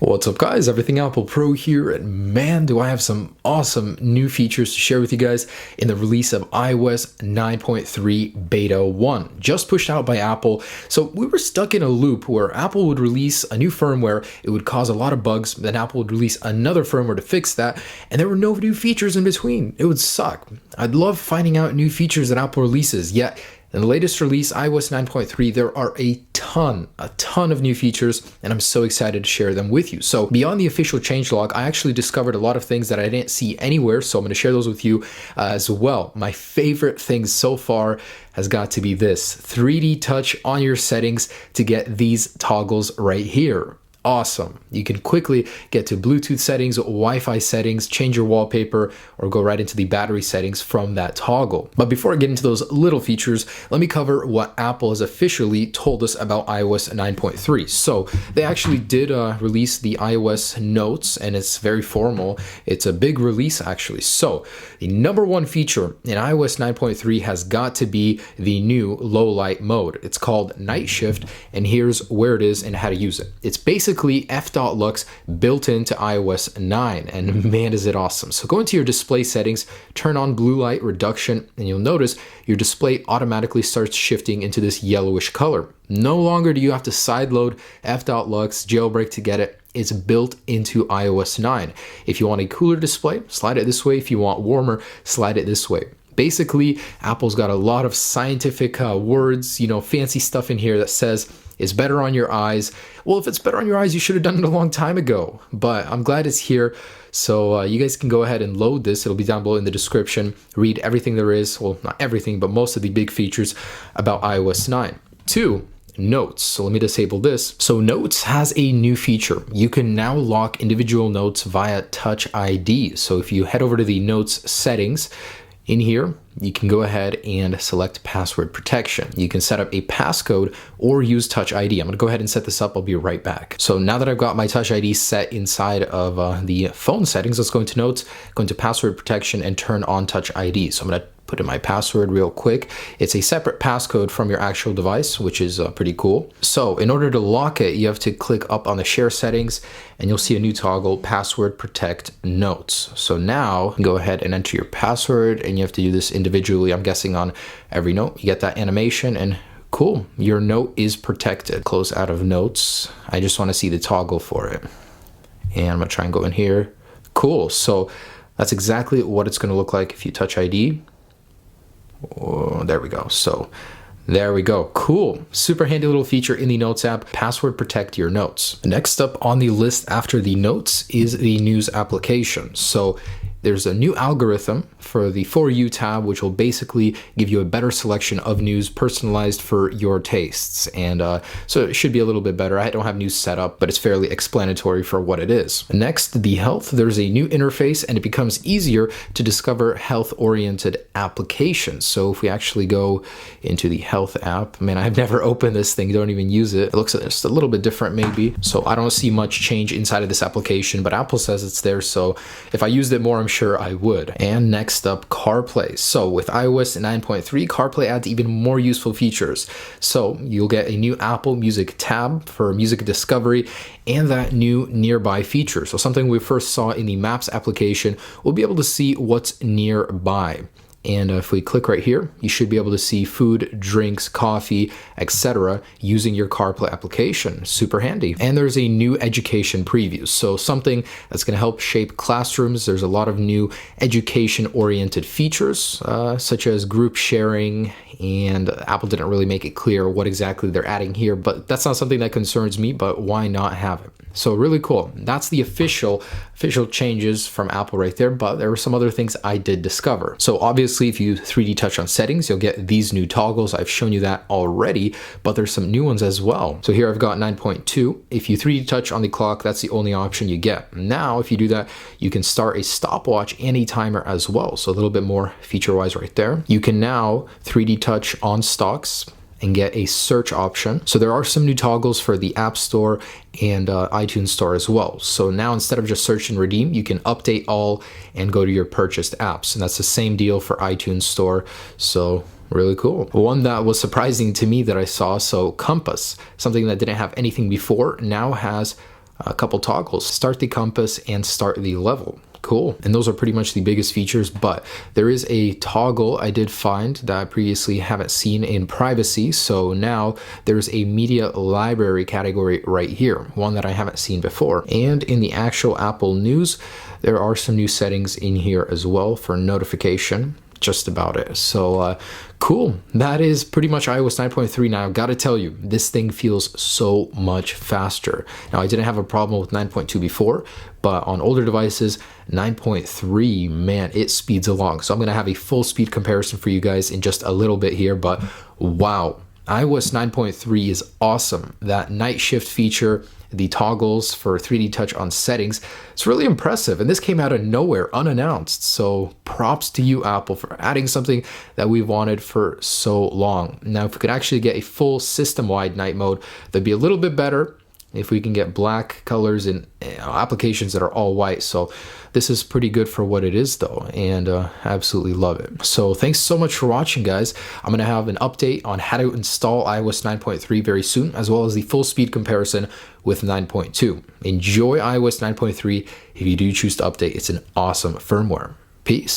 What's up guys, Everything Apple Pro here, and man do I have some awesome new features to share with you guys in the release of iOS 9.3 Beta 1, just pushed out by Apple. So we were stuck in a loop where Apple would release a new firmware, it would cause a lot of bugs, then Apple would release another firmware to fix that, and there were no new features in between. It would suck. I'd love finding out new features that Apple releases, yet in the latest release, iOS 9.3, there are a ton of new features, and I'm so excited to share them with you. So beyond the official changelog, I actually discovered a lot of things that I didn't see anywhere, so I'm going to share those with you as well. My favorite thing so far has got to be this 3D touch on your settings to get these toggles right here. Awesome. You can quickly get to Bluetooth settings, Wi-Fi settings, change your wallpaper, or go right into the battery settings from that toggle. But before I get into those little features, let me cover what Apple has officially told us about iOS 9.3. So they actually did release the iOS notes, and it's very formal. It's a big release actually. So the number one feature in iOS 9.3 has got to be the new low light mode. It's called Night Shift, and here's where it is and how to use it. It's basically f.lux built into iOS 9, and man is it awesome. So go into your display settings, turn on blue light reduction, and you'll notice your display automatically starts shifting into this yellowish color. No longer do you have to sideload f.lux jailbreak to get it. It's built into iOS 9. If you want a cooler display, slide it this way. If you want warmer, slide it this way. Basically, Apple's got a lot of scientific words, fancy stuff in here that says it's better on your eyes. Well, if it's better on your eyes, you should have done it a long time ago, but I'm glad it's here. So you guys can go ahead and load this. It'll be down below in the description. Read everything there is. Well, not everything, but most of the big features about iOS 9. 2. Notes. So let me disable this. So Notes has a new feature. You can now lock individual notes via Touch ID. So if you head over to the Notes settings, in here, you can go ahead and select password protection. You can set up a passcode or use Touch ID. I'm going to go ahead and set this up. I'll be right back. So now that I've got my Touch ID set inside of the phone settings, let's go into Notes, go into password protection, and turn on Touch ID. So I'm going to put in my password real quick. It's a separate passcode from your actual device, which is pretty cool. So in order to lock it, you have to click up on the share settings, and you'll see a new toggle, password protect notes. So now go ahead and enter your password, and you have to do this individually. I'm guessing on every note. You get that animation, and cool, your note is protected. Close out of Notes. I just want to see the toggle for it, and I'm gonna try and go in here. Cool. So that's exactly what it's going to look like if you Touch ID. Oh, there we go. So there we go. Cool. Super handy little feature in the Notes app. Password protect your notes. Next up on the list after the Notes is the News application. So there's a new algorithm for the For You tab, which will basically give you a better selection of news personalized for your tastes. And so it should be a little bit better. I don't have news set up, but it's fairly explanatory for what it is. Next, the Health. There's a new interface, and it becomes easier to discover health-oriented applications. So if we actually go into the Health app, man, I've never opened this thing, don't even use it. It looks just a little bit different maybe. So I don't see much change inside of this application, but Apple says it's there. So if I used it more, I'm sure I would. And next up, CarPlay. So with iOS 9.3, CarPlay adds even more useful features. So you'll get a new Apple Music tab for music discovery and that new nearby feature. So something we first saw in the Maps application, we'll be able to see what's nearby. And if we click right here, you should be able to see food, drinks, coffee, etc. using your CarPlay application. Super handy. And there's a new education preview. So something that's going to help shape classrooms. There's a lot of new education-oriented features, such as group sharing, and Apple didn't really make it clear what exactly they're adding here, but that's not something that concerns me, but why not have it? So really cool. That's the official changes from Apple right there, but there were some other things I did discover. So obviously, if you 3D touch on settings, you'll get these new toggles. I've shown you that already, but there's some new ones as well. So here I've got 9.2. If you 3D touch on the clock, that's the only option you get. Now, if you do that, you can start a stopwatch and a timer as well. So a little bit more feature-wise right there. You can now 3D touch on stocks and get a search option. So there are some new toggles for the App Store and iTunes Store as well. So now instead of just search and redeem, you can update all and go to your purchased apps. And that's the same deal for iTunes Store. So really cool. One that was surprising to me that I saw, so Compass, something that didn't have anything before, now has a couple toggles, start the compass and start the level. Cool. And those are pretty much the biggest features, but there is a toggle I did find that I previously haven't seen in privacy. So now there's a media library category right here, one that I haven't seen before. And in the actual Apple News, there are some new settings in here as well for notification. Just about it. So cool. That is pretty much iOS 9.3. Now I've got to tell you, this thing feels so much faster. Now I didn't have a problem with 9.2 before, but on older devices, 9.3, man, it speeds along. So I'm going to have a full speed comparison for you guys in just a little bit here, but wow, iOS 9.3 is awesome. That night shift feature, the toggles for 3D touch on settings, it's really impressive. And this came out of nowhere, unannounced. So props to you, Apple, for adding something that we've wanted for so long. Now, if we could actually get a full system-wide night mode, that'd be a little bit better. If we can get black colors in applications that are all white. So this is pretty good for what it is though, and absolutely love it. So thanks so much for watching, guys. I'm going to have an update on how to install iOS 9.3 very soon, as well as the full speed comparison with 9.2. Enjoy iOS 9.3. If you do choose to update, it's an awesome firmware. Peace.